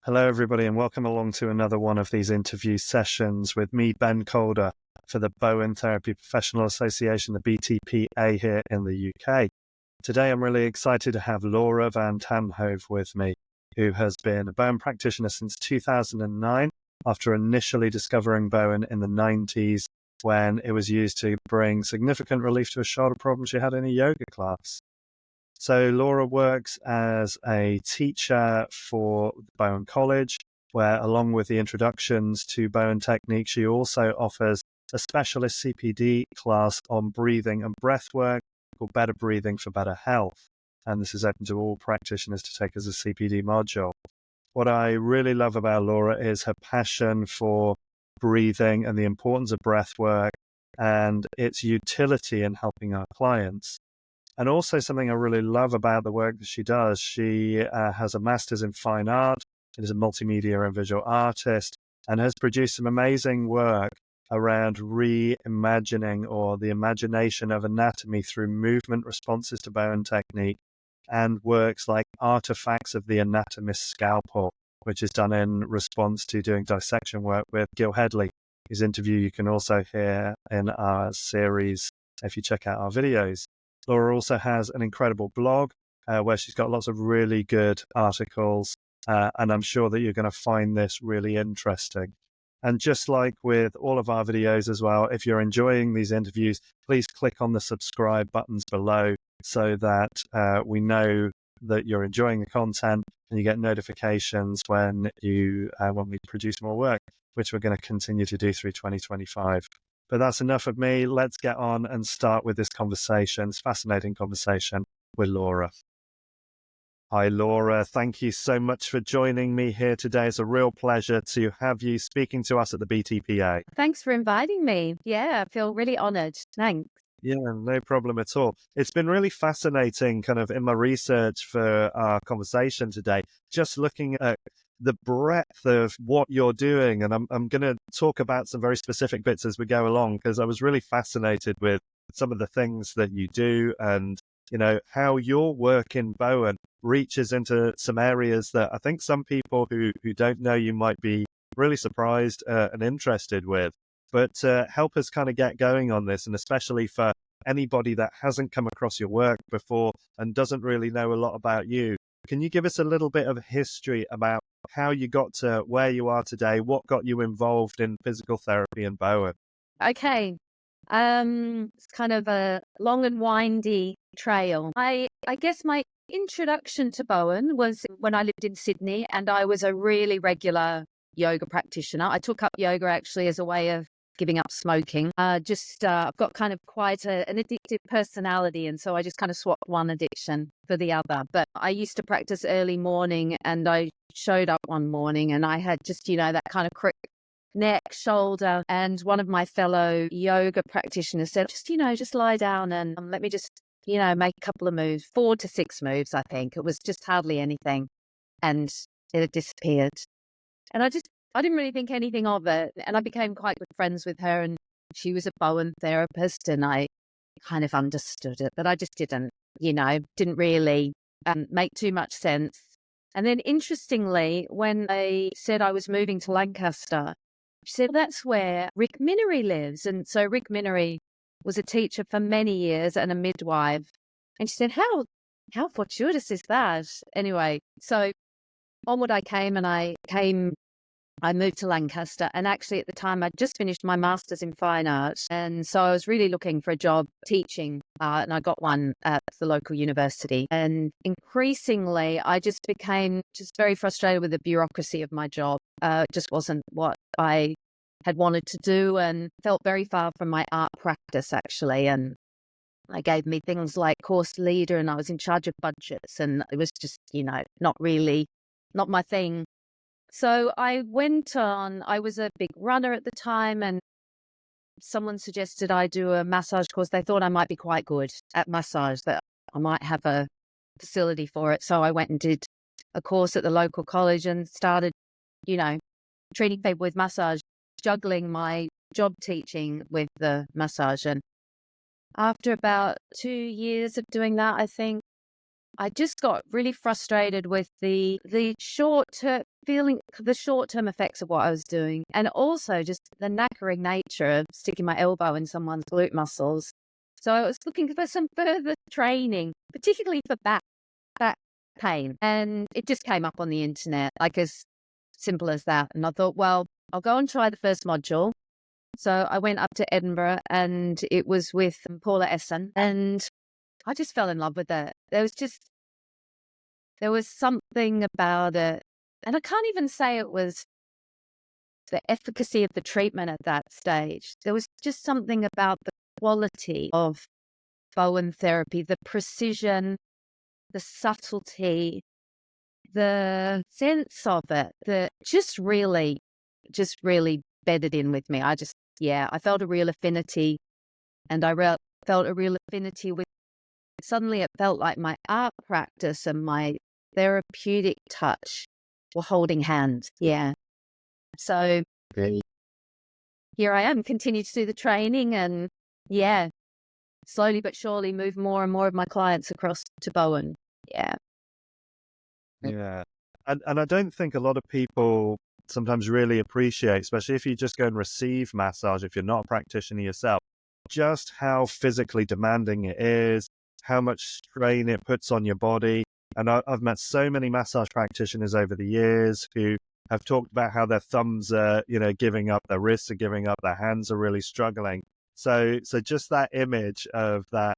Hello, everybody, and welcome along to another one of these interview sessions with me, Ben Calder, for the Bowen Therapy Professional Association, the BTPA here in the UK. Today, I'm really excited to have Laura van Tattenhove with me, who has been a Bowen practitioner since 2009, after initially discovering Bowen in the 90s when it was used to bring significant relief to a shoulder problem she had in a yoga class. So Laura works as a teacher for Bowen College, where along with the introductions to Bowen technique, she also offers a specialist CPD class on breathing and breath work called Better Breathing for Better Health. And this is open to all practitioners to take as a CPD module. What I really love about Laura is her passion for breathing and the importance of breath work and its utility in helping our clients. And also something I really love about the work that she does, she has a master's in fine art, and is a multimedia and visual artist, and has produced some amazing work around reimagining or the imagination of anatomy through movement responses to Bowen technique, and works like Artifacts of the Anatomist's Scalpel, which is done in response to doing dissection work with Gil Headley, whose interview you can also hear in our series if you check out our videos. Laura also has an incredible blog where she's got lots of really good articles, and I'm sure that you're going to find this really interesting. And just like with all of our videos as well, if you're enjoying these interviews, please click on the subscribe buttons below so that we know that you're enjoying the content and you get notifications when we produce more work, which we're going to continue to do through 2025. But that's enough of me. Let's get on and start with this conversation, this fascinating conversation with Laura. Hi, Laura. Thank you so much for joining me here today. It's a real pleasure to have you speaking to us at the BTPA. Thanks for inviting me. Yeah, I feel really honored. Thanks. Yeah, no problem at all. It's been really fascinating kind of in my research for our conversation today, just looking at the breadth of what you're doing. And I'm going to talk about some very specific bits as we go along, because I was really fascinated with some of the things that you do and, how your work in Bowen reaches into some areas that I think some people who don't know you might be really surprised and interested with. But help us kind of get going on this, and especially for anybody that hasn't come across your work before and doesn't really know a lot about you. Can you give us a little bit of history about how you got to where you are today? What got you involved in physical therapy in Bowen? Okay. It's kind of a long and windy trail. I guess my introduction to Bowen was when I lived in Sydney, and I was a really regular yoga practitioner. I took up yoga actually as a way of giving up smoking. I've got kind of quite an addictive personality, and so I just kind of swapped one addiction for the other. But I used to practice early morning, and I showed up one morning and I had just, that kind of crook neck, shoulder, and one of my fellow yoga practitioners said, just lie down and let me just, make a couple of moves, 4 to 6 moves, I think. It was just hardly anything. And it had disappeared. And I didn't really think anything of it. And I became quite good friends with her, and she was a Bowen therapist, and I kind of understood it, but I just didn't really make too much sense. And then interestingly, when I said I was moving to Lancaster, she said, that's where Rick Minery lives. And so Rick Minery was a teacher for many years and a midwife. And she said, how fortuitous is that? Anyway, so onward I came, and I moved to Lancaster, and actually at the time I'd just finished my master's in fine art, and so I was really looking for a job teaching, and I got one at the local university. And increasingly I just became very frustrated with the bureaucracy of my job. It just wasn't what I had wanted to do, and felt very far from my art practice actually. And they gave me things like course leader, and I was in charge of budgets, and it was just, not my thing. So I went on, I was a big runner at the time, and someone suggested I do a massage course. They thought I might be quite good at massage, that I might have a facility for it. So I went and did a course at the local college and started, treating people with massage, juggling my job teaching with the massage. And after about 2 years of doing that, I think, I just got really frustrated with the short-term effects of what I was doing, and also just the knackering nature of sticking my elbow in someone's glute muscles. So I was looking for some further training, particularly for back pain, and it just came up on the internet, like as simple as that. And I thought, well, I'll go and try the first module. So I went up to Edinburgh, and it was with Paula Essen, and I just fell in love with it. There was something about it, and I can't even say it was the efficacy of the treatment at that stage. There was just something about the quality of Bowen therapy, the precision, the subtlety, the sense of it that just really bedded in with me. I felt a real affinity, and felt a real affinity with, suddenly it felt like my art practice and my therapeutic touch were holding hands. Yeah. So here I am, continue to do the training, and slowly but surely move more and more of my clients across to Bowen. Yeah. Yeah. And I don't think a lot of people sometimes really appreciate, especially if you just go and receive massage, if you're not a practitioner yourself, just how physically demanding it is, how much strain it puts on your body. And I've met so many massage practitioners over the years who have talked about how their thumbs are, giving up, their wrists are giving up, their hands are really struggling. So just that image of that,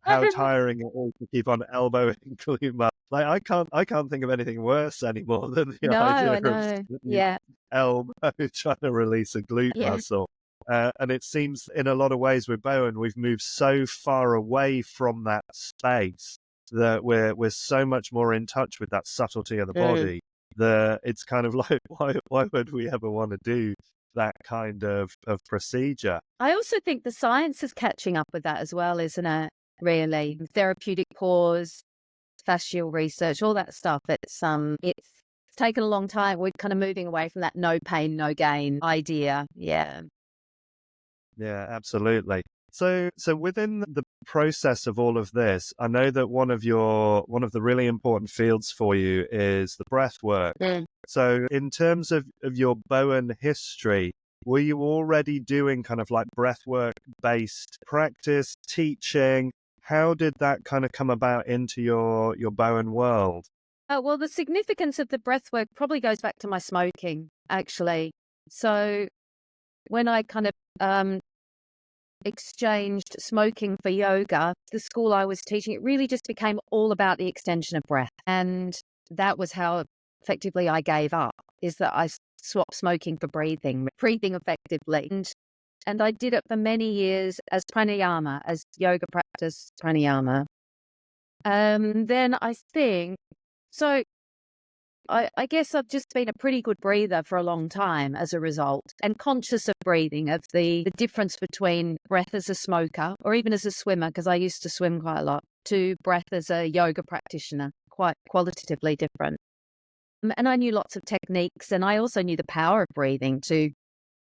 how tiring it is to keep on elbowing glute muscle. Like I can't think of anything worse anymore than the No, idea I of know. your Yeah. elbow trying to release a glute Yeah. muscle. And it seems in a lot of ways with Bowen, we've moved so far away from that space that we're so much more in touch with that subtlety of the body that it's kind of like, why would we ever want to do that kind of procedure? I also think the science is catching up with that as well, isn't it? Really, therapeutic pause, fascial research, all that stuff. It's taken a long time. We're kind of moving away from that no pain, no gain idea. Yeah. Yeah, absolutely. So within the process of all of this, I know that one of the really important fields for you is the breath work. So in terms of your Bowen history, were you already doing kind of like breathwork based practice, teaching? How did that kind of come about into your Bowen world? Well, the significance of the breath work probably goes back to my smoking, actually. So when I kind of exchanged smoking for yoga, the school I was teaching, it really just became all about the extension of breath. And that was how effectively I gave up, is that I swapped smoking for breathing effectively. And I did it for many years as pranayama, as yoga practice pranayama. Then I think, so I guess I've just been a pretty good breather for a long time as a result, and conscious of breathing, of the difference between breath as a smoker or even as a swimmer, because I used to swim quite a lot, to breath as a yoga practitioner, quite qualitatively different. And I knew lots of techniques, and I also knew the power of breathing to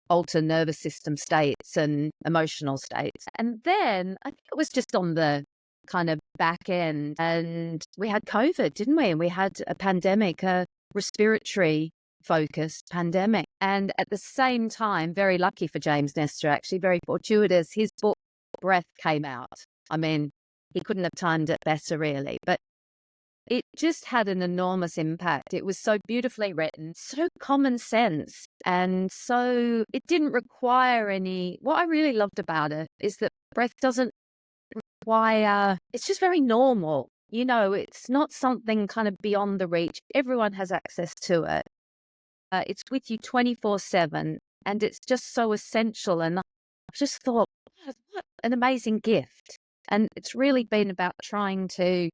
alter nervous system states and emotional states. And then I think it was just on the kind of back end, and we had COVID, didn't we? And we had a pandemic, a respiratory focused pandemic. And at the same time, very lucky for James Nestor, actually, very fortuitous, his book Breath came out. I mean, he couldn't have timed it better, really. But it just had an enormous impact. It was so beautifully written, so common sense. And so it didn't require what I really loved about it is that breath doesn't require, it's just very normal. It's not something kind of beyond the reach. Everyone has access to it. It's with you 24/7, and it's just so essential. And I just thought, what an amazing gift. And it's really been about trying to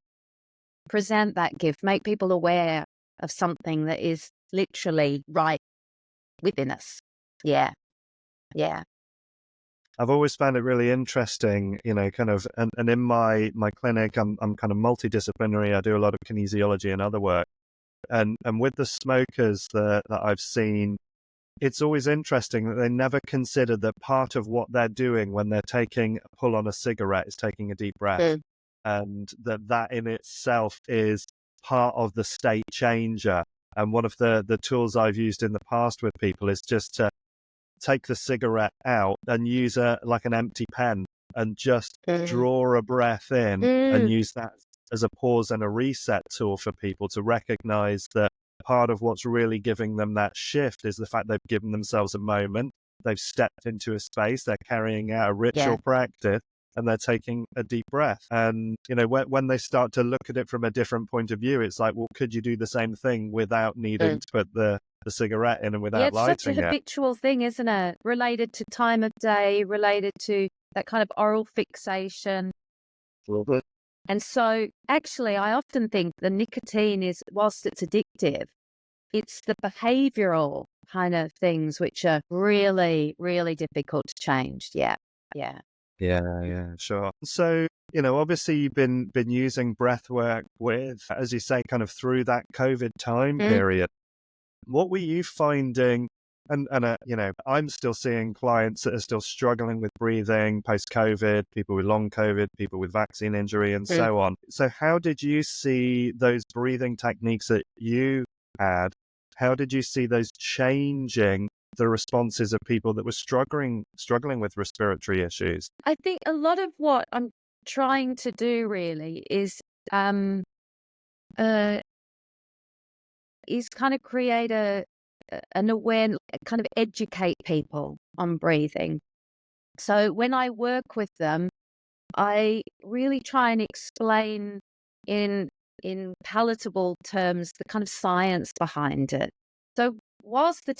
present that gift, make people aware of something that is literally right within us. Yeah. Yeah. I've always found it really interesting, kind of, and in my clinic, I'm kind of multidisciplinary. I do a lot of kinesiology and other work. And with the smokers that I've seen, it's always interesting that they never consider that part of what they're doing when they're taking a pull on a cigarette is taking a deep breath. and that in itself is part of the state changer. And one of the tools I've used in the past with people is just to take the cigarette out and use like an empty pen and just draw a breath in and use that as a pause and a reset tool for people to recognize that part of what's really giving them that shift is the fact they've given themselves a moment, they've stepped into a space, they're carrying out a ritual practice, and they're taking a deep breath. And, when they start to look at it from a different point of view, it's like, well, could you do the same thing without needing to put the cigarette in and without lighting it? It's such a habitual thing, isn't it? Related to time of day, related to that kind of oral fixation. And so actually, I often think the nicotine is, whilst it's addictive, it's the behavioral kind of things which are really, really difficult to change. Yeah. Sure. So, obviously you've been using breath work with, as you say, kind of through that COVID time period. What were you finding? And I'm still seeing clients that are still struggling with breathing post-COVID, people with long COVID, people with vaccine injury, and so on. So how did you see those breathing techniques that you had? How did you see those changing the responses of people that were struggling with respiratory issues? I think a lot of what I'm trying to do really is kind of create an awareness, kind of educate people on breathing. So when I work with them, I really try and explain in palatable terms the kind of science behind it. So whilst the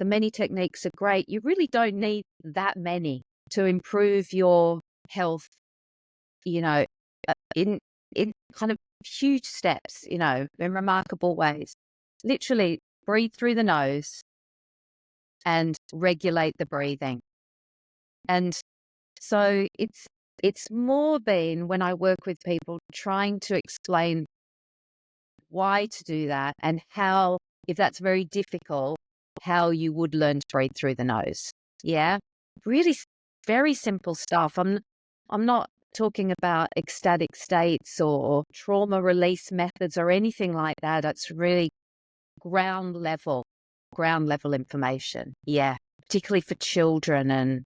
many techniques are great, you really don't need that many to improve your health, in kind of huge steps, in remarkable ways. Literally breathe through the nose and regulate the breathing. And so it's more been, when I work with people, trying to explain why to do that and how, if that's very difficult, how you would learn to breathe through the nose. Yeah. Really very simple stuff. I'm not talking about ecstatic states or trauma release methods or anything like that. It's really ground level information. Yeah. Particularly for children and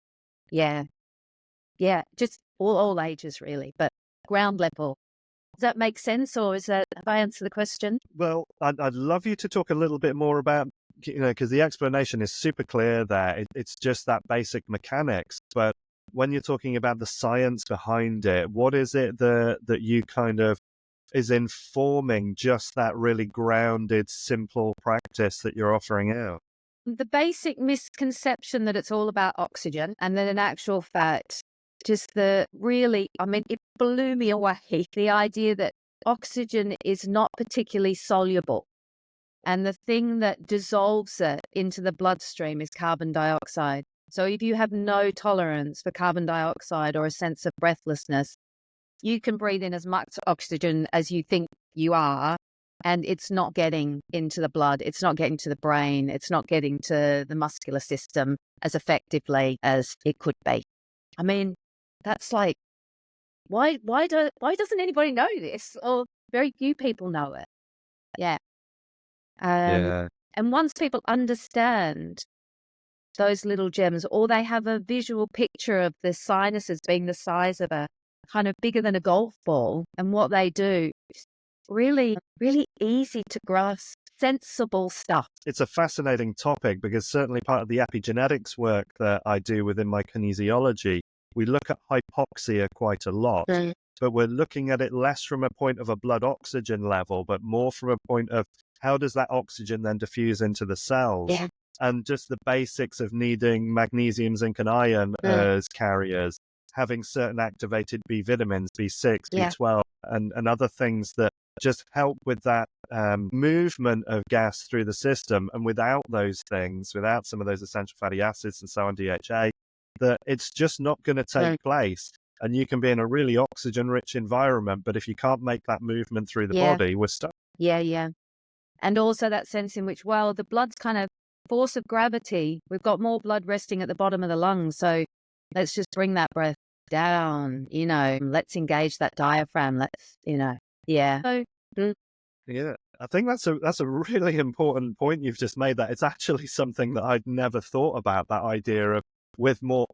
just all ages really, but ground level. Does that make sense, or have I answered the question? Well, I'd love you to talk a little bit more about, because the explanation is super clear there. It's just that basic mechanics. But when you're talking about the science behind it, what is it that you kind of is informing just that really grounded, simple practice that you're offering out? The basic misconception that it's all about oxygen, and then in actual fact, just it blew me away, the idea that oxygen is not particularly soluble. And the thing that dissolves it into the bloodstream is carbon dioxide. So if you have no tolerance for carbon dioxide or a sense of breathlessness, you can breathe in as much oxygen as you think you are, and it's not getting into the blood, it's not getting to the brain, it's not getting to the muscular system as effectively as it could be. I mean, that's like, why doesn't anybody know this? Or very few people know it. Yeah. And once people understand those little gems, or they have a visual picture of the sinuses being the size of a kind of bigger than a golf ball, and what they do, really, really easy to grasp, sensible stuff. It's a fascinating topic because certainly part of the epigenetics work that I do within my kinesiology, we look at hypoxia quite a lot, but we're looking at it less from a point of a blood oxygen level, but more from a point of how does that oxygen then diffuse into the cells? Yeah. And just the basics of needing magnesium, zinc, and iron as carriers, having certain activated B vitamins, B6, B12, and other things that just help with that movement of gas through the system. And without those things, without some of those essential fatty acids and so on, DHA, that it's just not going to take place. And you can be in a really oxygen-rich environment, but if you can't make that movement through the body, we're stuck. Yeah. And also that sense in which, well, the blood's kind of force of gravity. We've got more blood resting at the bottom of the lungs, so let's just bring that breath down, let's engage that diaphragm. Yeah. So, Yeah, I think that's a really important point you've just made. That it's actually something that I'd never thought about. That idea of with more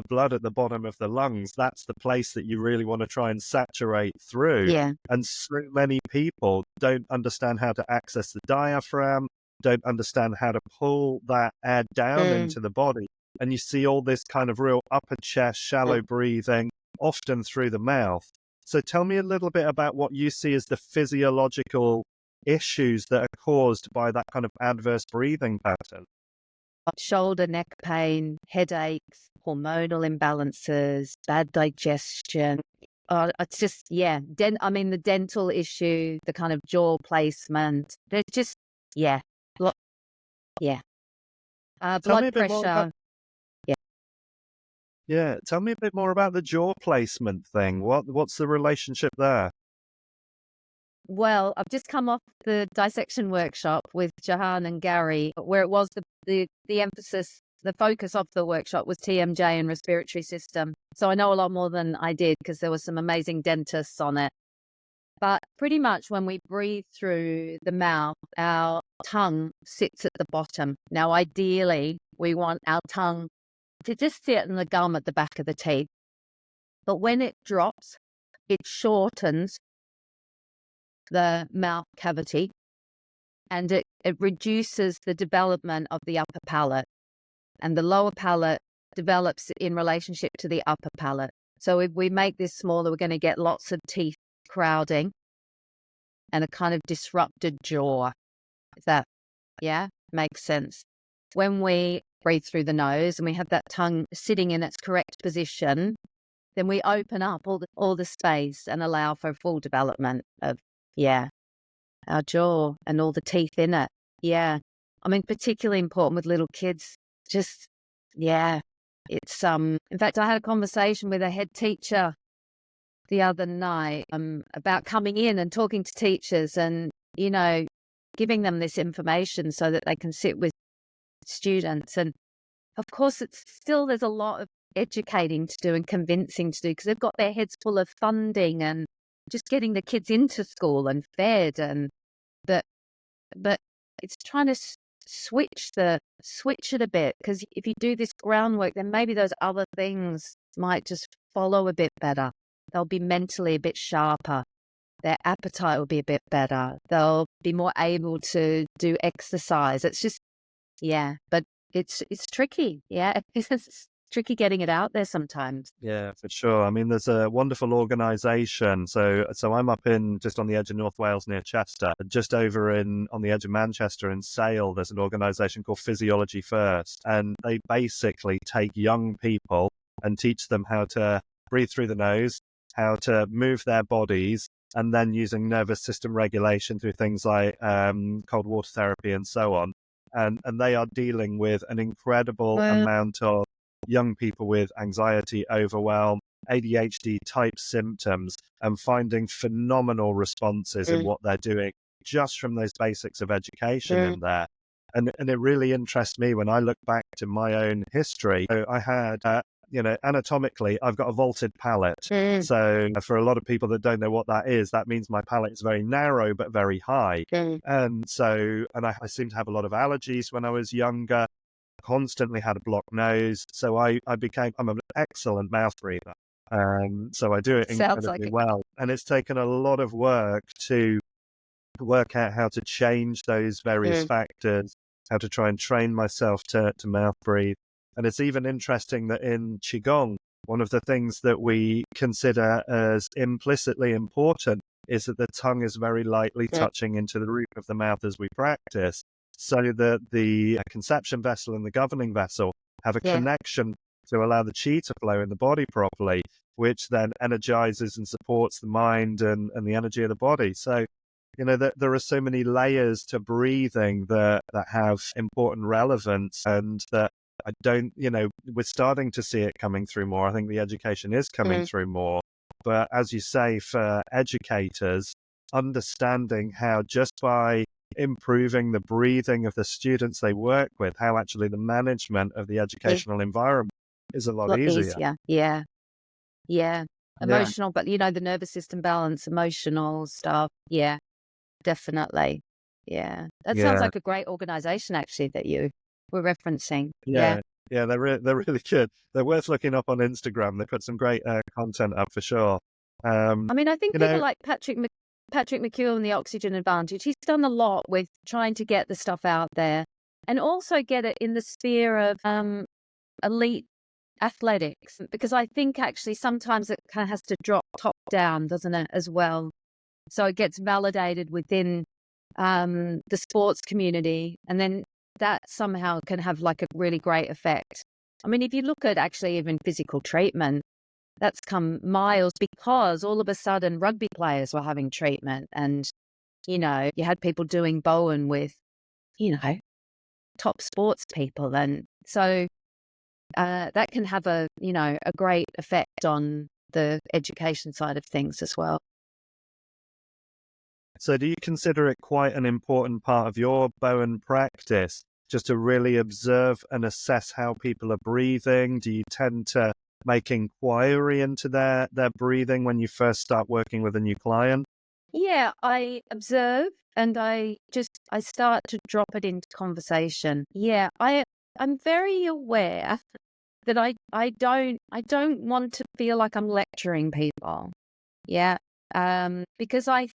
blood at the bottom of the lungs, that's the place that you really want to try and saturate through. yeah. And so many people don't understand how to access the diaphragm, don't understand how to pull that air down into the body, and you see all this kind of real upper chest, shallow breathing, often through the mouth. So tell me a little bit about what you see as the physiological issues that are caused by that kind of adverse breathing pattern. Shoulder, neck pain, headaches, hormonal imbalances, bad digestion. It's just, the dental issue, the kind of jaw placement. They're just, yeah. Blood pressure. Yeah, tell me a bit more about the jaw placement thing. What's the relationship there? Well, I've just come off the dissection workshop with Jahan and Gary, where it was the emphasis, the focus of the workshop was TMJ and respiratory system. So I know a lot more than I did because there were some amazing dentists on it. But pretty much when we breathe through the mouth, our tongue sits at the bottom. Now, ideally, we want our tongue to just sit in the gum at the back of the teeth. But when it drops, it shortens the mouth cavity and it reduces the development of the upper palate. And the lower palate develops in relationship to the upper palate. So if we make this smaller, we're going to get lots of teeth crowding and a kind of disrupted jaw. If that, makes sense. When we breathe through the nose and we have that tongue sitting in its correct position, then we open up all the space and allow for full development of, our jaw and all the teeth in it. Yeah. I mean, particularly important with little kids. Just, it's, in fact, I had a conversation with a head teacher the other night about coming in and talking to teachers and, giving them this information so that they can sit with students. And of course, there's a lot of educating to do and convincing to do because they've got their heads full of funding and just getting the kids into school and fed. And but it's trying to switch it a bit, because if you do this groundwork, then maybe those other things might just follow a bit better. They'll be mentally a bit sharper. Their appetite will be a bit better. They'll be more able to do exercise. It's just, but it's tricky. Yeah, it's tricky getting it out there sometimes. Yeah, for sure. I mean, there's a wonderful organisation. So I'm up just on the edge of North Wales near Chester, just over on the edge of Manchester in Sale. There's an organisation called Physiology First, and they basically take young people and teach them how to breathe through the nose, how to move their bodies, and then using nervous system regulation through things like cold water therapy and so on. And they are dealing with an incredible amount of young people with anxiety, overwhelm, ADHD type symptoms, and finding phenomenal responses in what they're doing just from those basics of education in there. And it really interests me when I look back to my own history. So I had, anatomically, I've got a vaulted palate. So for a lot of people that don't know what that is, that means my palate is very narrow but very high. And I seem to have a lot of allergies when I was younger. Constantly had a blocked nose, so I'm an excellent mouth breather. So I do it incredibly well, and it's taken a lot of work to work out how to change those various factors, how to try and train myself to mouth breathe. And it's even interesting that in Qigong, one of the things that we consider as implicitly important is that the tongue is very lightly touching into the roof of the mouth as we practice, so that the conception vessel and the governing vessel have a connection to allow the qi to flow in the body properly, which then energizes and supports the mind and the energy of the body. So, there are so many layers to breathing that have important relevance, and that we're starting to see it coming through more. I think the education is coming through more. But as you say, for educators, understanding how just by improving the breathing of the students they work with, how actually the management of the educational environment is a lot easier. Yeah. Yeah. Emotional, but the nervous system balance, emotional stuff. Yeah, definitely. Yeah. That sounds Yeah. like a great organization, actually, that you were referencing. Yeah. Yeah, they're really good. They're worth looking up on Instagram. They put some great content up for sure. I mean, I think You people know, like Patrick McKeown and the Oxygen Advantage, he's done a lot with trying to get the stuff out there and also get it in the sphere of elite athletics, because I think actually sometimes it kind of has to drop top down, doesn't it, as well? So it gets validated within the sports community, and then that somehow can have like a really great effect. I mean, if you look at actually even physical treatment, that's come miles because all of a sudden rugby players were having treatment, and you had people doing Bowen with top sports people, and so that can have a great effect on the education side of things as well. so do you consider it quite an important part of your Bowen practice, just to really observe and assess how people are breathing? Do you tend to make inquiry into their breathing when you first start working with a new client? Yeah, I observe and I start to drop it into conversation. Yeah, I'm very aware that I don't want to feel like I'm lecturing people. Yeah. Because I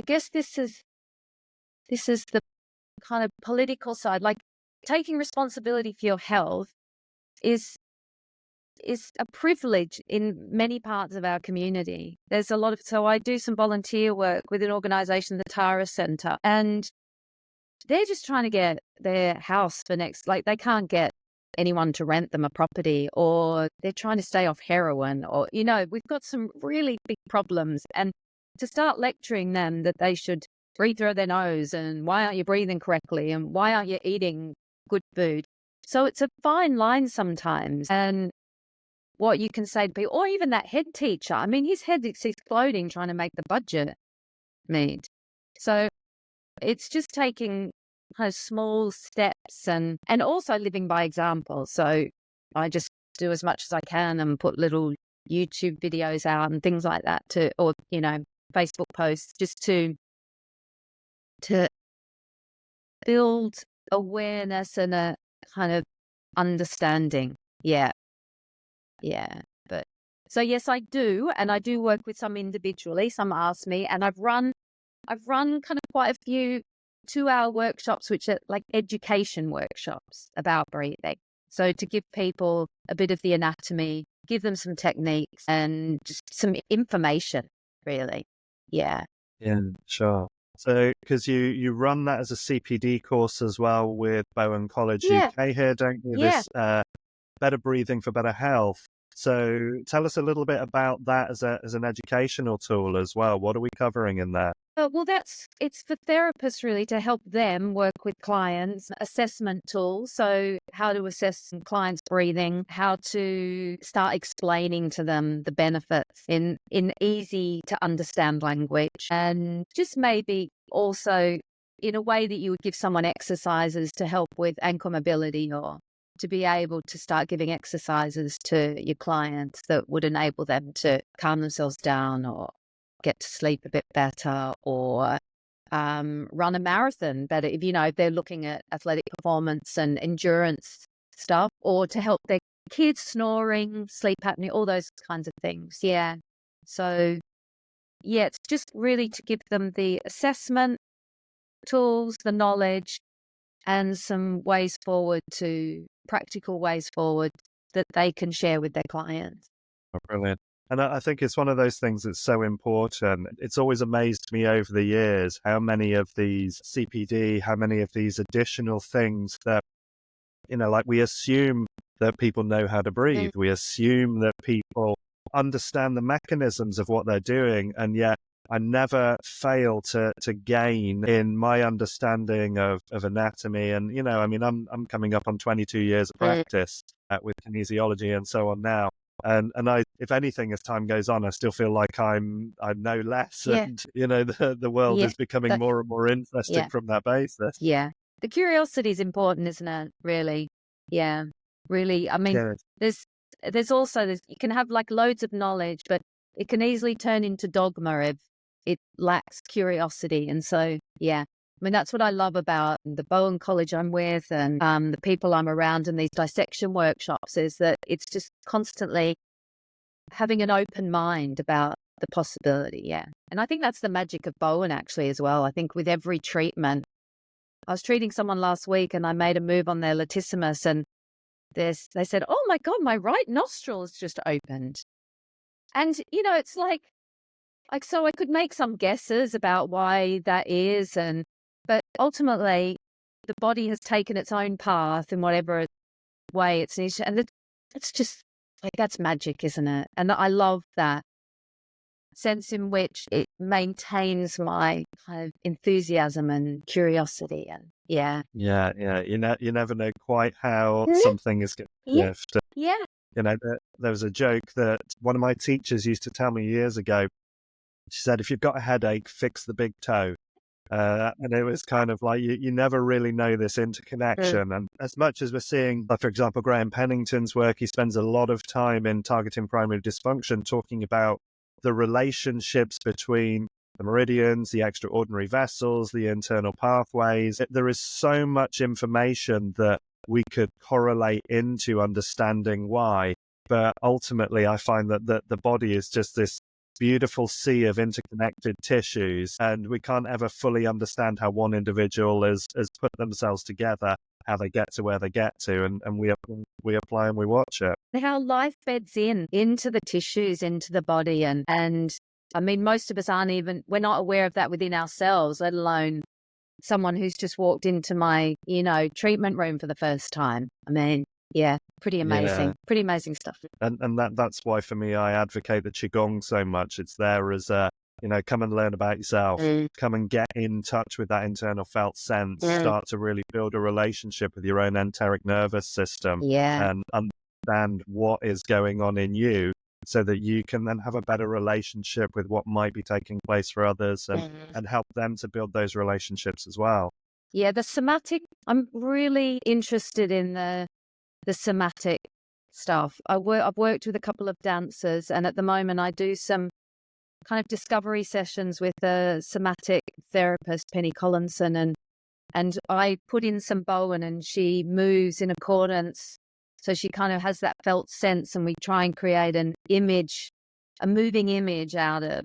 guess this is the kind of political side. Like, taking responsibility for your health is a privilege in many parts of our community. There's a lot of, so I do some volunteer work with an organization, the Tara Center, and they're just trying to get their house for next, like they can't get anyone to rent them a property, or they're trying to stay off heroin, or, we've got some really big problems. And to start lecturing them that they should breathe through their nose, and why aren't you breathing correctly, and why aren't you eating good food? So it's a fine line sometimes. And what you can say to people, or even that head teacher. I mean, his head is exploding trying to make the budget meet. So it's just taking kind of small steps and also living by example. So I just do as much as I can and put little YouTube videos out and things like that or Facebook posts, just to build awareness and a kind of understanding. Yeah. Yeah. But so yes, I do. And I do work with some individually. Some ask me, and I've run kind of quite a few 2-hour workshops, which are like education workshops about breathing. So to give people a bit of the anatomy, give them some techniques and just some information, really. Yeah. Yeah, sure. So, because you run that as a CPD course as well with Bowen College Yeah. UK here, don't you? Yeah. This Better Breathing for Better Health. So, tell us a little bit about that as an educational tool as well. What are we covering in there? Well, it's for therapists really to help them work with clients, assessment tools. So how to assess clients' breathing, how to start explaining to them the benefits in easy to understand language, and just maybe also in a way that you would give someone exercises to help with ankle mobility, or to be able to start giving exercises to your clients that would enable them to calm themselves down, or get to sleep a bit better, or run a marathon better, if they're looking at athletic performance and endurance stuff, or to help their kids snoring, sleep apnea, all those kinds of things. Yeah. So yeah, it's just really to give them the assessment tools, the knowledge, and some practical ways forward that they can share with their clients. Oh, brilliant. And I think it's one of those things that's so important. It's always amazed me over the years how many of these CPD, how many of these additional things that, like we assume that people know how to breathe. We assume that people understand the mechanisms of what they're doing. And yet I never fail to gain in my understanding of anatomy. And, I mean, I'm coming up on 22 years of practice with kinesiology and so on now. And I, if anything, as time goes on, I still feel like I know less, Yeah. and the world Yeah. is becoming more and more interesting Yeah. from that basis. Yeah. The curiosity is important, isn't it? Really. Yeah. Really. I mean, Yeah. there's there's also this, you can have like loads of knowledge, but it can easily turn into dogma if it lacks curiosity. And so, yeah, I mean, that's what I love about the Bowen College I'm with and the people I'm around in these dissection workshops, is that it's just constantly having an open mind about the possibility. Yeah. And I think that's the magic of Bowen actually as well. I think with every treatment, I was treating someone last week and I made a move on their latissimus, and they said, "Oh my God, my right nostril has just opened." And, it's like, so I could make some guesses about why that is. But ultimately the body has taken its own path in whatever way it's needs. And it's just like, that's magic, isn't it? And I love that sense in which it maintains my kind of enthusiasm and curiosity. And yeah. You never know quite how Mhm. something is going to Yeah. shift. Yeah. There was a joke that one of my teachers used to tell me years ago. She said, if you've got a headache, fix the big toe. And it was kind of like, you never really know this interconnection. And as much as we're seeing, like, for example, Graham Pennington's work, he spends a lot of time in targeting primary dysfunction talking about the relationships between the meridians, the extraordinary vessels, the internal pathways. There is so much information that we could correlate into understanding why. But ultimately, I find that the body is just this beautiful sea of interconnected tissues, and we can't ever fully understand how one individual has put themselves together, how they get to where they get to, and we apply and we watch it. How life beds into the tissues, into the body. And I mean, most of us we're not aware of that within ourselves, let alone someone who's just walked into my, treatment room for the first time. I mean, yeah, pretty amazing stuff. And that's why for me, I advocate the Qigong so much. It's there as a, come and learn about yourself, come and get in touch with that internal felt sense, start to really build a relationship with your own enteric nervous system, and understand what is going on in you, so that you can then have a better relationship with what might be taking place for others, and help them to build those relationships as well. Yeah, the somatic, I'm really interested in the somatic stuff. I've worked with a couple of dancers, and at the moment I do some kind of discovery sessions with a somatic therapist, Penny Collinson, and I put in some Bowen, and she moves in accordance. So she kind of has that felt sense, and we try and create a moving image out of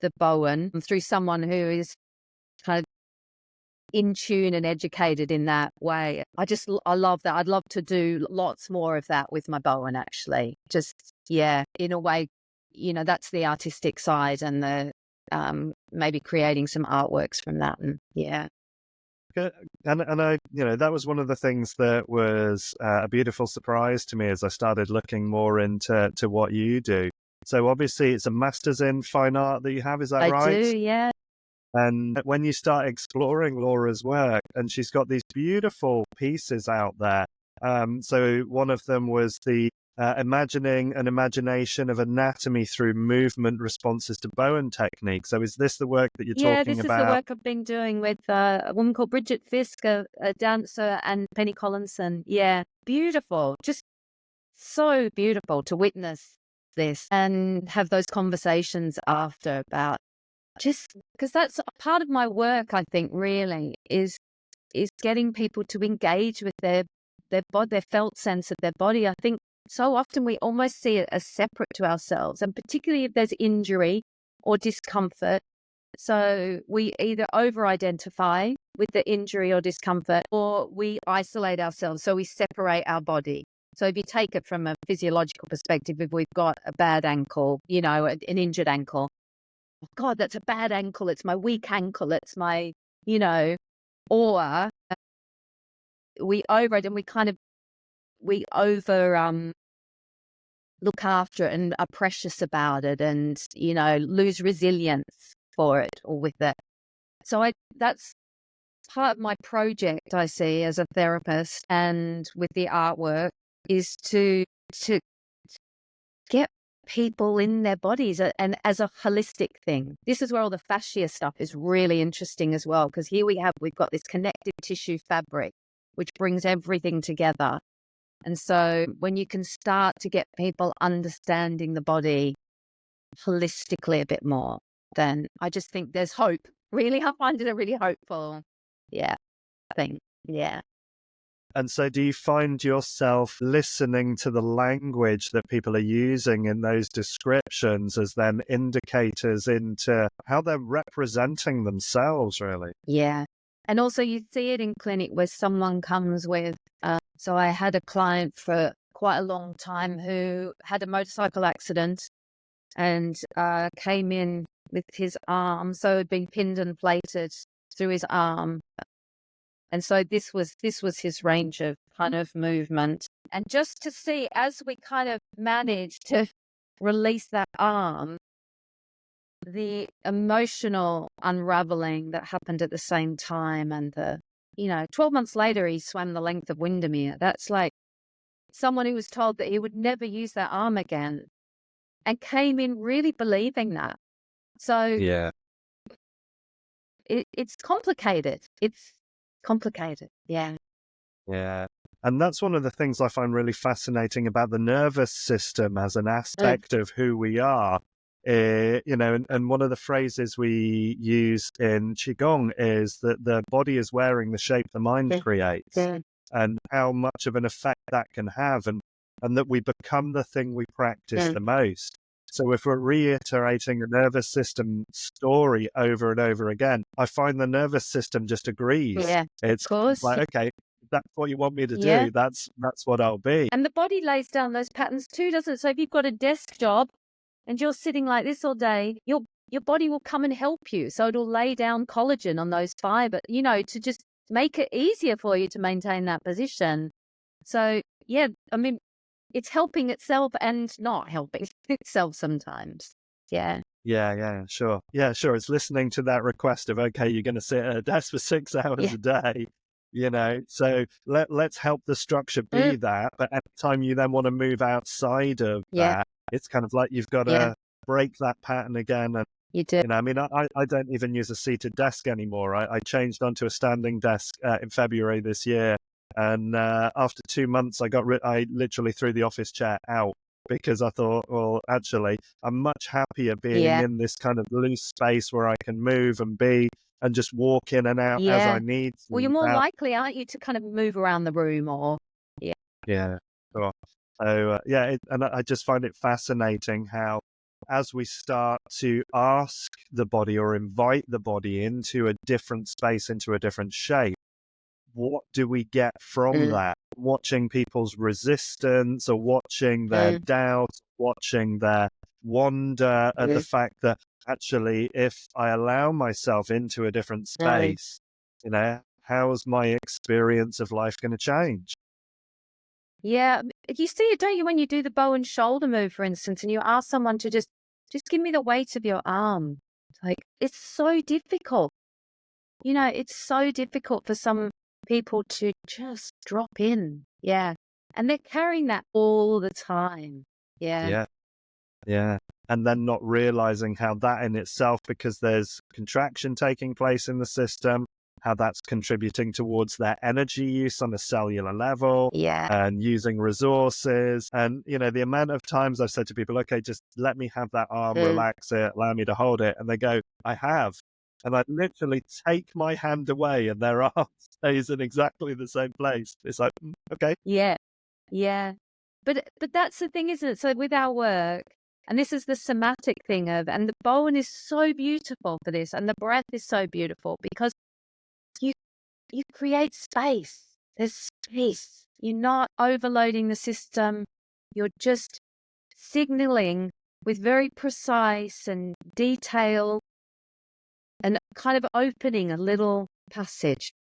the Bowen through someone who is kind of in tune and educated in that way. I love that. I'd love to do lots more of that with my Bowen, actually. Just, yeah, in a way, that's the artistic side, and the maybe creating some artworks from that. And yeah. And I, that was one of the things that was a beautiful surprise to me as I started looking more into what you do. So obviously it's a master's in fine art that you have, is that right? I do, yeah. And when you start exploring Laura's work, and she's got these beautiful pieces out there. So one of them was the imagining an imagination of anatomy through movement responses to Bowen technique. So is this the work that you're talking about? Yeah, this is the work I've been doing with a woman called Bridget Fisk, a dancer, and Penny Collinson. Yeah, beautiful. Just so beautiful to witness this and have those conversations after about, just because that's a part of my work, I think, really, is getting people to engage with their body, their felt sense of their body. I think so often we almost see it as separate to ourselves, and particularly if there's injury or discomfort. So we either over-identify with the injury or discomfort, or we isolate ourselves. So we separate our body. So if you take it from a physiological perspective, if we've got a bad ankle, an injured ankle, oh God, that's a bad ankle. It's my weak ankle. It's my, or we over it, and we over look after it and are precious about it, and lose resilience for it or with it. So that's part of my project, I see, as a therapist and with the artwork, is to get people in their bodies and as a holistic thing. This is where all the fascia stuff is really interesting as well, because here we've got this connective tissue fabric which brings everything together. And so when you can start to get people understanding the body holistically a bit more, then I just think there's hope. Really, I find it a really hopeful, thing. Yeah. And so do you find yourself listening to the language that people are using in those descriptions as then indicators into how they're representing themselves, really? Yeah. And also you see it in clinic where someone comes with, so I had a client for quite a long time who had a motorcycle accident and came in with his arm. So it had been pinned and plated through his arm. And so this was his range of kind of movement. And just to see, as we kind of managed to release that arm, the emotional unraveling that happened at the same time, and 12 months later, he swam the length of Windermere. That's like someone who was told that he would never use that arm again and came in really believing that. So Yeah. it's complicated. It's complicated. Yeah. Yeah. And that's one of the things I find really fascinating about the nervous system as an aspect of who we are. And one of the phrases we use in Qigong is that the body is wearing the shape the mind creates, and how much of an effect that can have, and that we become the thing we practice the most. So if we're reiterating the nervous system story over and over again, I find the nervous system just agrees. Yeah, It's of course. like, okay, that's what you want me to Yeah. do. That's what I'll be. And the body lays down those patterns too, doesn't it? So if you've got a desk job and you're sitting like this all day, your body will come and help you. So it'll lay down collagen on those fibers, to just make it easier for you to maintain that position. So yeah, I mean, it's helping itself and not helping itself sometimes. Yeah. Yeah, sure. Yeah, sure. It's listening to that request of, okay, you're going to sit at a desk for 6 hours a day, so let's help the structure be that. But at the time you then want to move outside of that, it's kind of like you've got to break that pattern again. And, you do. I mean, I don't even use a seated desk anymore. I changed onto a standing desk in February this year. And after 2 months, I literally threw the office chair out, because I thought, well, actually, I'm much happier being in this kind of loose space where I can move and be and just walk in and out as I need to. Well, you're more likely, aren't you, to kind of move around the room or... Yeah, sure. So, and I just find it fascinating how, as we start to ask the body or invite the body into a different space, into a different shape, what do we get from that? Watching people's resistance, or watching their doubt, watching their wonder at the fact that actually, if I allow myself into a different space, how's my experience of life going to change? Yeah, you see it, don't you, when you do the Bowen shoulder move, for instance, and you ask someone to just give me the weight of your arm. Like, it's so difficult. It's so difficult for some people to just drop in. Yeah. And they're carrying that all the time. Yeah. Yeah. And then not realizing how that in itself, because there's contraction taking place in the system, how that's contributing towards their energy use on a cellular level, and using resources. And, the amount of times I've said to people, okay, just let me have that arm, relax it, allow me to hold it. And they go, I have. And I literally take my hand away and their arm stays in exactly the same place. It's like, okay. Yeah. Yeah. But that's the thing, isn't it? So with our work, and this is the somatic thing and the Bowen is so beautiful for this, and the breath is so beautiful because you create space. There's space. You're not overloading the system. You're just signaling with very precise and detail and kind of opening a little passage.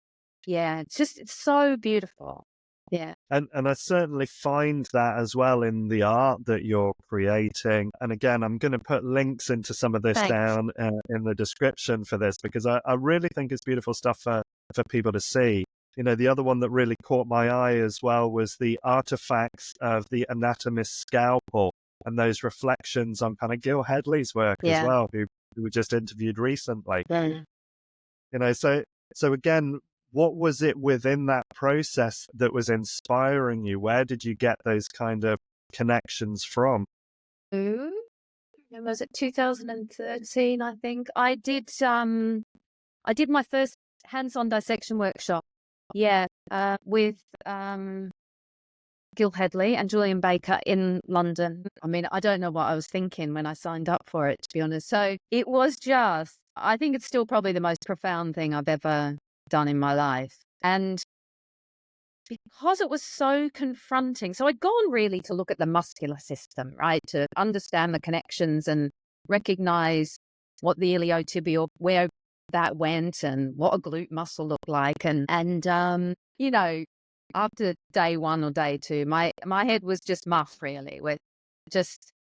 Yeah, it's so beautiful. Yeah. And I certainly find that as well in the art that you're creating. And again, I'm going to put links into some of this down in the description for this, because I really think it's beautiful stuff for people to see. The other one that really caught my eye as well was the artifacts of the anatomist's scalpel and those reflections on kind of Gil Hedley's work as well, who we just interviewed recently. So again, what was it within that process that was inspiring you? Where did you get those kind of connections from? When was it 2013, I think? I did my first hands-on dissection workshop. Yeah, with Gil Headley and Julian Baker in London. I mean, I don't know what I was thinking when I signed up for it, to be honest. So it was just, I think it's still probably the most profound thing I've ever done in my life. And because it was so confronting, so I'd gone really to look at the muscular system, right, to understand the connections and recognize what the iliotibial, where that went and what a glute muscle looked like. And you know, after day one or day two, my head was just muff really with just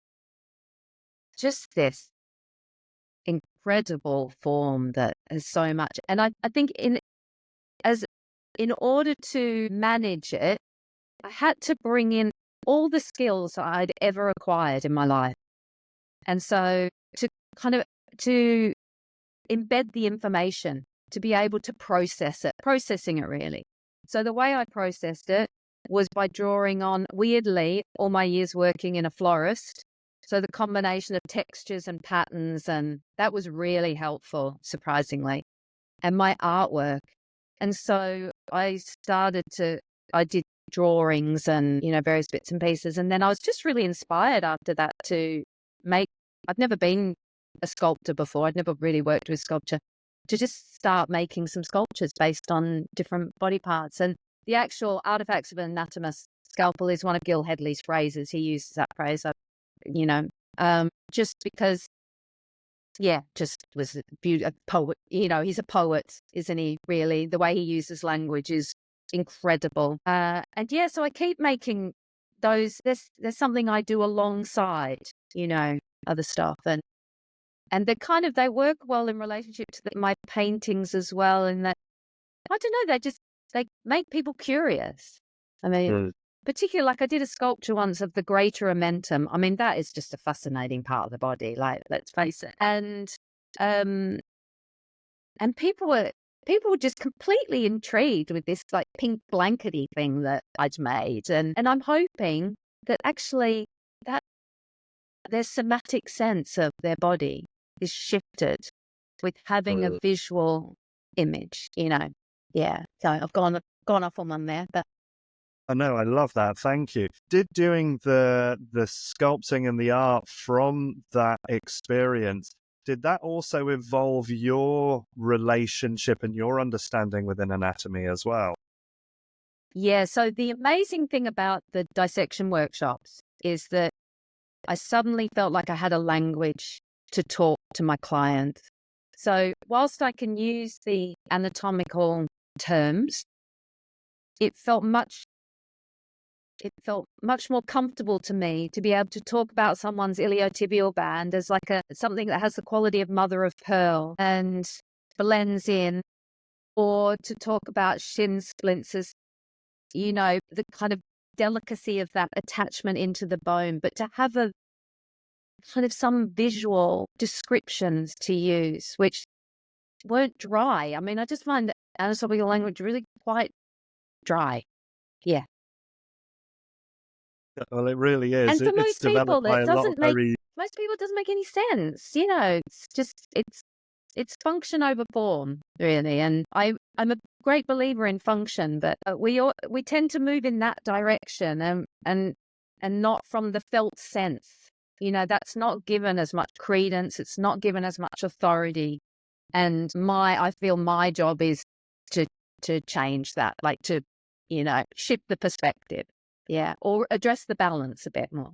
this incredible form that has so much. And I think in order to manage it, I had to bring in all the skills I'd ever acquired in my life. And so to embed the information, to be able to processing it really. So the way I processed it was by drawing on, weirdly, all my years working in a florist. So the combination of textures and patterns, and that was really helpful, surprisingly, and my artwork. And so I did drawings and, various bits and pieces. And then I was just really inspired after that to I've never been a sculptor before. I'd never really worked with sculpture, to just start making some sculptures based on different body parts. And the actual artifacts of an anatomist scalpel is one of Gil Headley's phrases. He uses that phrase, just because, just was a poet. He's a poet, isn't he, really? The way he uses language is incredible. So I keep making those. There's something I do alongside, other stuff. And they work well in relationship to my paintings as well. And that, I don't know, they make people curious. I mean, particularly, like I did a sculpture once of the greater omentum. I mean, that is just a fascinating part of the body, like, let's face it. And people were just completely intrigued with this like pink blankety thing that I'd made. And I'm hoping that actually that their somatic sense of their body is shifted with having a visual image, Yeah. So I've gone off on one there, but I know, I love that. Thank you. Did doing the sculpting and the art from that experience, did that also evolve your relationship and your understanding within anatomy as well? Yeah. So the amazing thing about the dissection workshops is that I suddenly felt like I had a language to talk to my clients. So whilst I can use the anatomical terms, it felt much more comfortable to me to be able to talk about someone's iliotibial band as like something that has the quality of mother of pearl and blends in, or to talk about shin splints as, the kind of delicacy of that attachment into the bone, but to have a kind of some visual descriptions to use, which weren't dry. I mean, I just find that anatomical language really quite dry. Yeah. Well, it really is. And for most people, it doesn't make any sense. It's function over form, really. And I'm a great believer in function, but we tend to move in that direction and not from the felt sense. That's not given as much credence. It's not given as much authority. And I feel my job is to change that, like to, shift the perspective. Yeah. Or address the balance a bit more.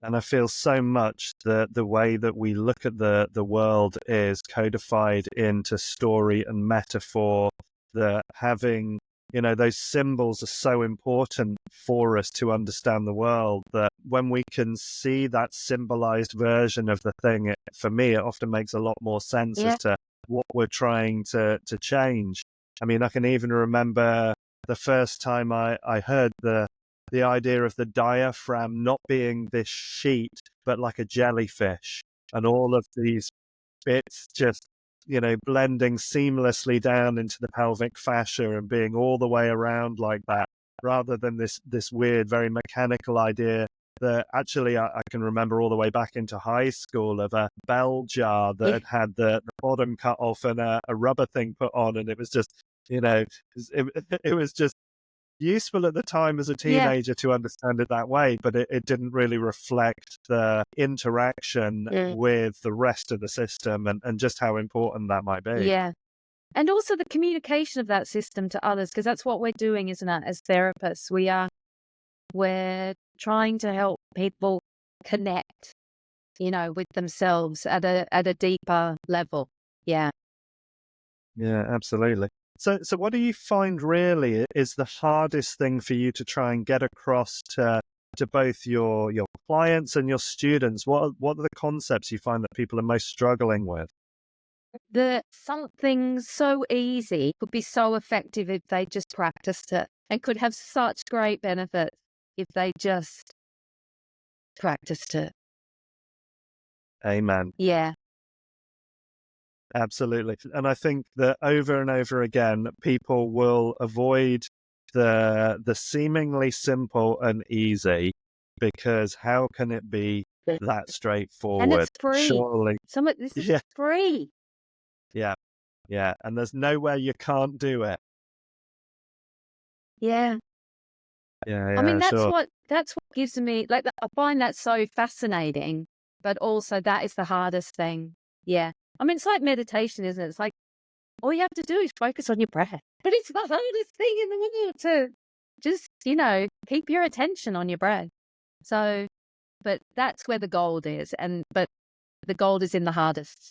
And I feel so much that the way that we look at the world is codified into story and metaphor, that having, those symbols are so important for us to understand the world, that when we can see that symbolized version of the thing, for me, it often makes a lot more sense as to what we're trying to change. I mean, I can even remember the first time I heard the idea of the diaphragm not being this sheet, but like a jellyfish, and all of these bits just blending seamlessly down into the pelvic fascia and being all the way around like that, rather than this weird, very mechanical idea that actually I can remember all the way back into high school of a bell jar that had the bottom cut off and a rubber thing put on, and it was just, it was just useful at the time as a teenager to understand it that way, but it didn't really reflect the interaction with the rest of the system and just how important that might be. Yeah. And also the communication of that system to others, because that's what we're doing, isn't it? As therapists, we're trying to help people connect, with themselves at a deeper level. Yeah. Yeah, absolutely. So what do you find really is the hardest thing for you to try and get across to both your clients and your students? What are the concepts you find that people are most struggling with? Something so easy could be so effective if they just practiced it, and could have such great benefits if they just practiced it. Amen. Yeah. Absolutely. And I think that over and over again, people will avoid the seemingly simple and easy, because how can it be that straightforward? And it's free. Surely. This is free. Yeah. Yeah. And there's nowhere you can't do it. Yeah. Yeah. I mean, that's Sure. what gives me, like, I find that so fascinating, but also that is the hardest thing. Yeah. I mean, it's like meditation, isn't it? It's like, all you have to do is focus on your breath. But it's the hardest thing in the world to just, keep your attention on your breath. So, but that's where the gold is. But the gold is in the hardest.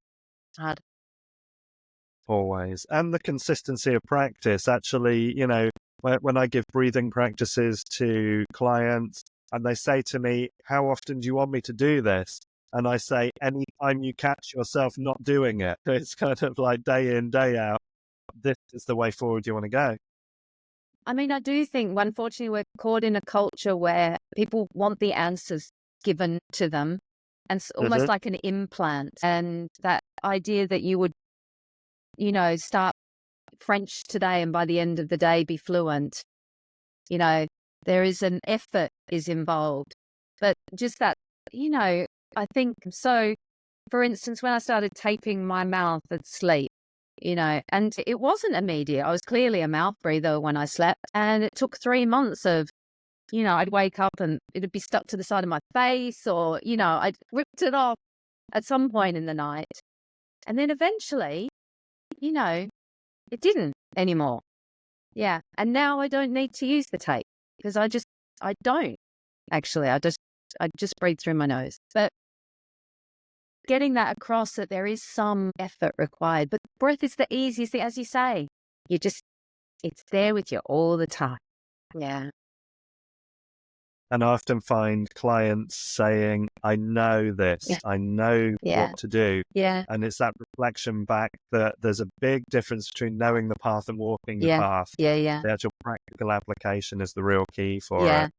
Always. And the consistency of practice. Actually, when I give breathing practices to clients and they say to me, how often do you want me to do this? And I say, anytime you catch yourself not doing it. It's kind of like day in, day out. This is the way forward you want to go. I mean, I do think, unfortunately, we're caught in a culture where people want the answers given to them, and it's almost like an implant. And that idea that you would, start French today and by the end of the day be fluent, there is an effort is involved. But just that, I think so. For instance, when I started taping my mouth at sleep, and it wasn't immediate. I was clearly a mouth breather when I slept, and it took 3 months of, I'd wake up and it'd be stuck to the side of my face, or, I'd ripped it off at some point in the night. And then eventually, it didn't anymore. Yeah. And now I don't need to use the tape, because I don't actually. I just breathe through my nose. But getting that across, that there is some effort required. But breath is the easiest thing, as you say. It's there with you all the time. Yeah. And I often find clients saying, I know this, I know what to do. Yeah. And it's that reflection back that there's a big difference between knowing the path and walking the path. Yeah. The actual practical application is the real key for it.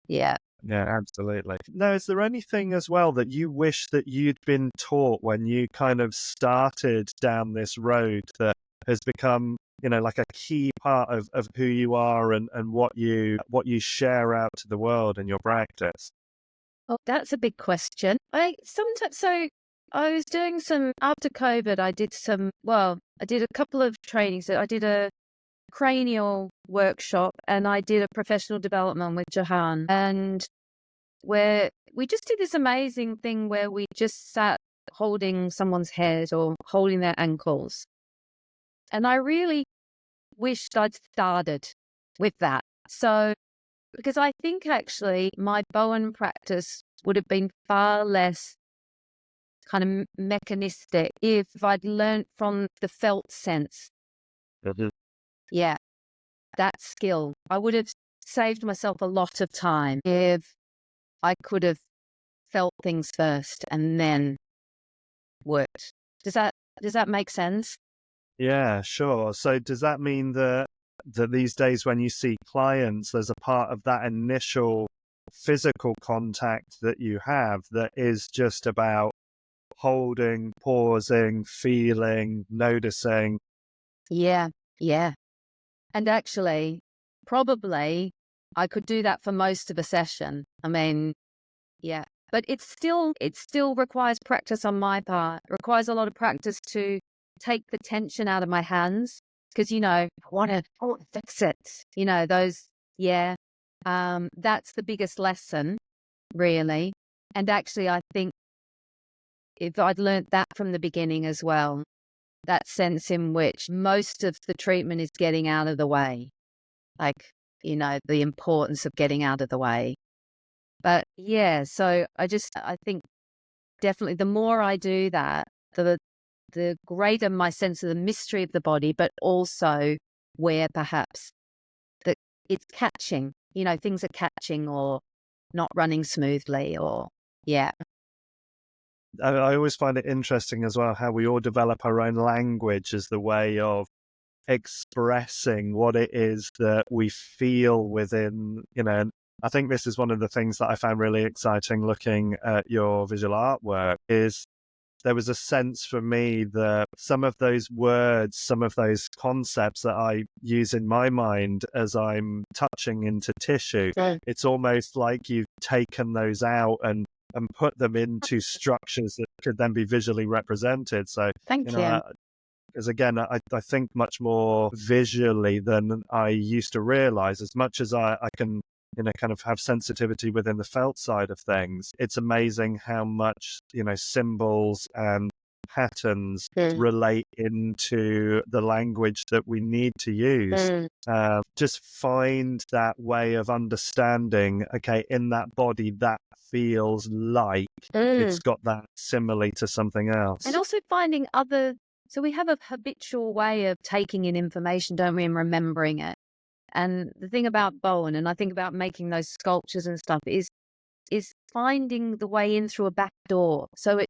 Yeah. Yeah, absolutely. Now, is there anything as well that you wish that you'd been taught when you kind of started down this road that has become, like a key part of who you are and what you share out to the world in your practice? Oh, that's a big question. I was doing after COVID, I did a couple of trainings. I did a cranial workshop and I did a professional development with Jahan, and where we just did this amazing thing where we just sat holding someone's head or holding their ankles. And I really wished I'd started with that. So, because I think actually my Bowen practice would have been far less kind of mechanistic if I'd learned from the felt sense. Yeah, that skill. I would have saved myself a lot of time if I could have felt things first and then worked. Does that make sense? Yeah, sure. So does that mean that these days when you see clients, there's a part of that initial physical contact that you have that is just about holding, pausing, feeling, noticing. Yeah, yeah. And actually, probably I could do that for most of a session. I mean, yeah. But it still requires practice on my part. It requires a lot of practice to take the tension out of my hands because, I want to fix it. Those, yeah. That's the biggest lesson, really. And actually, I think if I'd learnt that from the beginning as well, that sense in which most of the treatment is getting out of the way, like, the importance of getting out of the way. But yeah, so I think definitely the more I do that, the greater my sense of the mystery of the body, but also where perhaps that it's catching, things are catching or not running smoothly or, yeah. I always find it interesting as well how we all develop our own language as the way of expressing what it is that we feel within, and I think this is one of the things that I found really exciting looking at your visual artwork is there was a sense for me that some of those words, some of those concepts that I use in my mind as I'm touching into tissue, it's almost like you've taken those out and put them into structures that could then be visually represented. So, Thank you. because again, I think much more visually than I used to realize. As much as I can, kind of have sensitivity within the felt side of things, it's amazing how much, symbols and patterns relate into the language that we need to use. Just find that way of understanding, okay, in that body, that feels like it's got that simile to something else. And also finding so we have a habitual way of taking in information, don't we, and remembering it. And the thing about Bowen, and I think about making those sculptures and stuff, is finding the way in through a back door. So it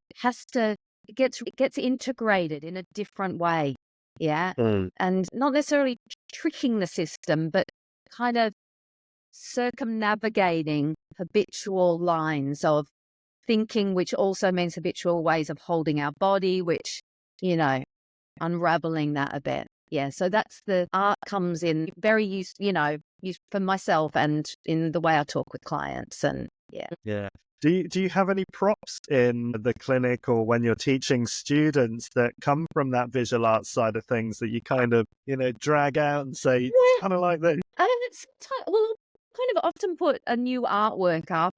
gets integrated in a different way. Yeah. And not necessarily tricking the system, but kind of circumnavigating habitual lines of thinking, which also means habitual ways of holding our body, which, unraveling that a bit. Yeah, so that's the art comes in very used for myself and in the way I talk with clients and yeah. Yeah. Do you have any props in the clinic or when you're teaching students that come from that visual arts side of things that you kind of, drag out and say, kind of like this? Well, kind of often put a new artwork up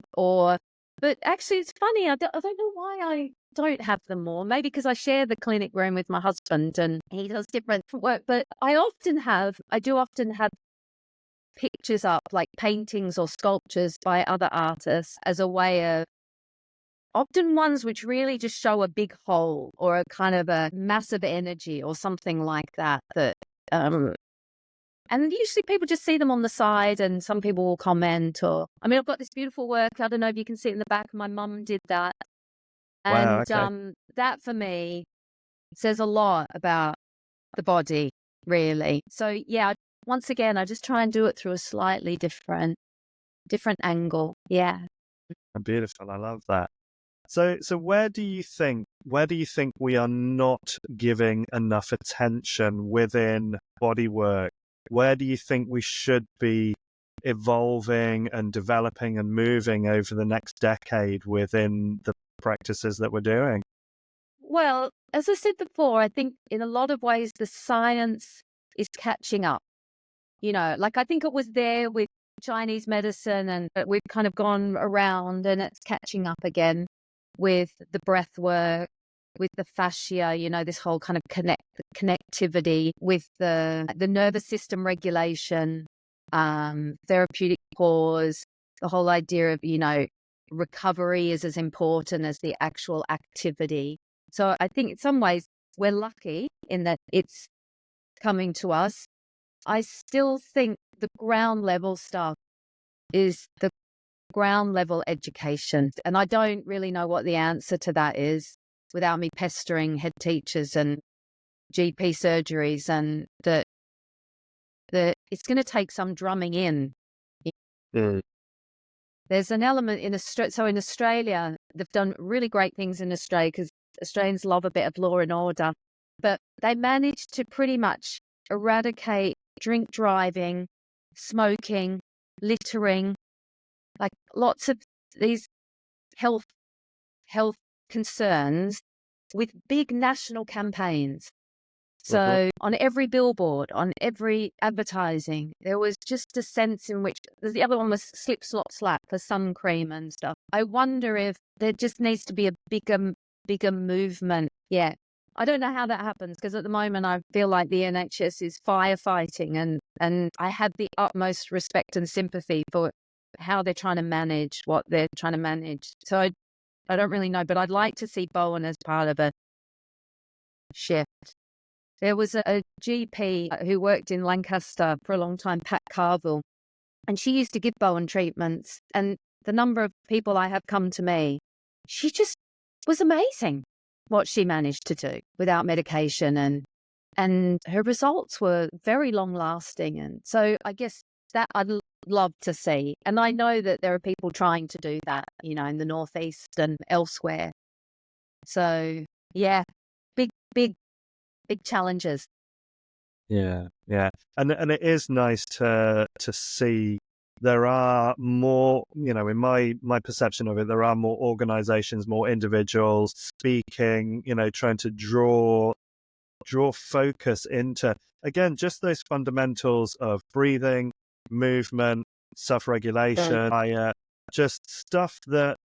but actually it's funny, I don't know why I don't have them more. Maybe because I share the clinic room with my husband and he does different work. But I do often have pictures up, like paintings or sculptures by other artists as a way of often ones which really just show a big hole or a kind of a massive energy or something like that. And usually people just see them on the side and some people will comment I've got this beautiful work. I don't know if you can see it in the back. My mum did that. Wow, And okay. that for me says a lot about the body, really. So yeah, once again, I just try and do it through a slightly different angle. Yeah. Beautiful. I love that. So where do you think we are not giving enough attention within bodywork? Where do you think we should be evolving and developing and moving over the next decade within the practices that we're doing? Well, as I said before, I think in a lot of ways the science is catching up. Like I think it was there with Chinese medicine and we've kind of gone around and it's catching up again with the breath work, with the fascia, this whole kind of connectivity with the nervous system regulation, therapeutic pause, the whole idea of, recovery is as important as the actual activity. So I think in some ways we're lucky in that it's coming to us. I still think the ground level stuff is the ground level education. And I don't really know what the answer to that is without me pestering head teachers and GP surgeries and that it's going to take some drumming in. There's an element in Australia. So in Australia, they've done really great things in Australia because Australians love a bit of law and order, but they managed to pretty much eradicate drink driving, smoking, littering, like lots of these health concerns with big national campaigns. So on every billboard, on every advertising, there was just a sense in which the other one was slip, slop, slap for sun cream and stuff. I wonder if there just needs to be a bigger movement. Yeah. I don't know how that happens, because at the moment I feel like the NHS is firefighting, and I have the utmost respect and sympathy for how they're trying to manage what they're trying to manage. So I don't really know, but I'd like to see Bowen as part of a shift. There was a GP who worked in Lancaster for a long time, Pat Carville, and she used to give Bowen treatments. And the number of people I have come to me, she just was amazing what she managed to do without medication, and her results were very long lasting. And so I guess that I'd love to see. And I know that there are people trying to do that, in the Northeast and elsewhere. So yeah, big challenges. Yeah. And it is nice to see there are more, in my perception of it, there are more organizations, more individuals speaking, trying to draw focus into, again, just those fundamentals of breathing, movement, self-regulation, diet, just stuff that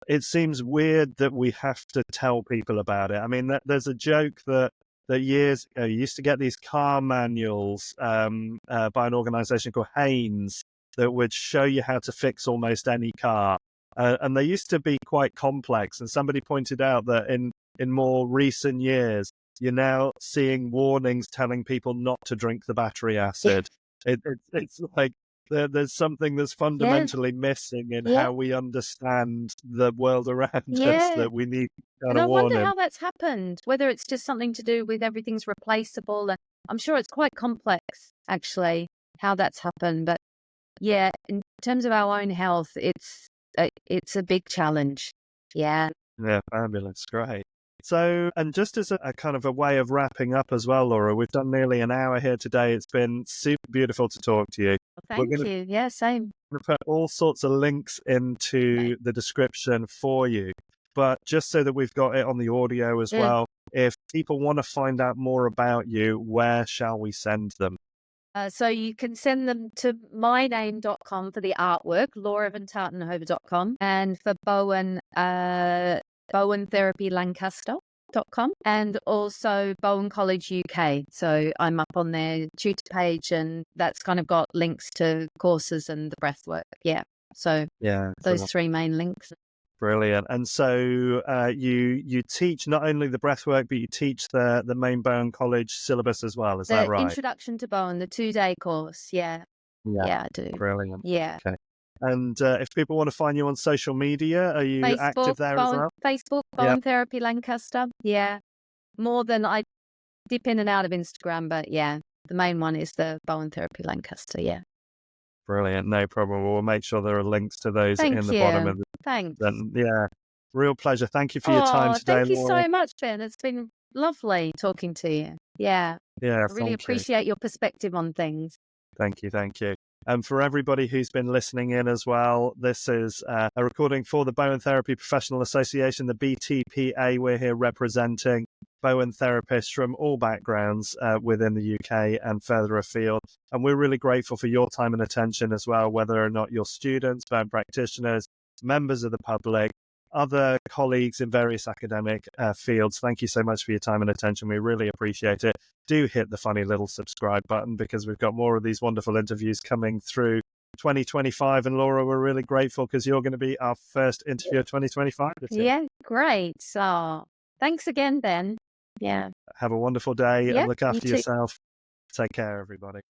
it seems weird that we have to tell people about it. I mean, there's a joke that years ago you used to get these car manuals by an organization called Haynes that would show you how to fix almost any car. And they used to be quite complex. And somebody pointed out that in more recent years, you're now seeing warnings telling people not to drink the battery acid. It's like there's something that's fundamentally missing in how we understand the world around us, that we need and I wonder how that's happened, whether it's just something to do with everything's replaceable. And I'm sure it's quite complex, actually, how that's happened. But yeah, in terms of our own health, it's a big challenge. Yeah, fabulous, great. So, and just as a kind of a way of wrapping up as well, Laura, we've done nearly an hour here today. It's been super beautiful to talk to you. Well, thank you. Yeah, same. We're going to put all sorts of links into the description for you. But just so that we've got it on the audio as well, if people want to find out more about you, where shall we send them? So you can send them to myname.com for the artwork, lauravantattenhove.com, and for Bowen, BowenTherapyLancaster.com, and also Bowen College UK. So I'm up on their tutor page, and that's kind of got links to courses and the breath work. Yeah. So those three main links. Brilliant. And so you teach not only the breathwork, but you teach the main Bowen College syllabus as well. Is that right? Introduction to Bowen, the 2-day course. Yeah, I do. Brilliant. Yeah. Okay. And if people want to find you on social media, are you active there as well? Facebook, Bowen Therapy Lancaster. Yeah. More than I dip in and out of Instagram, but yeah, the main one is the Bowen Therapy Lancaster. Yeah. Brilliant. No problem. We'll make sure there are links to those in the bottom of the. Thanks. Yeah. Real pleasure. Thank you for your time today. Thank you so much, Ben. It's been lovely talking to you. Yeah. I really appreciate your perspective on things. Thank you. And for everybody who's been listening in as well, this is a recording for the Bowen Therapy Professional Association, the BTPA. We're here representing Bowen therapists from all backgrounds within the UK and further afield. And we're really grateful for your time and attention as well, whether or not you're students, Bowen practitioners, members of the public, other colleagues in various academic fields. Thank you so much for your time and attention. We really appreciate it. Do hit the funny little subscribe button, because we've got more of these wonderful interviews coming through 2025. And Laura, we're really grateful because you're going to be our first interview of 2025. Yeah, great. So thanks again, Ben. Yeah. Have a wonderful day and look after yourself. Take care, everybody.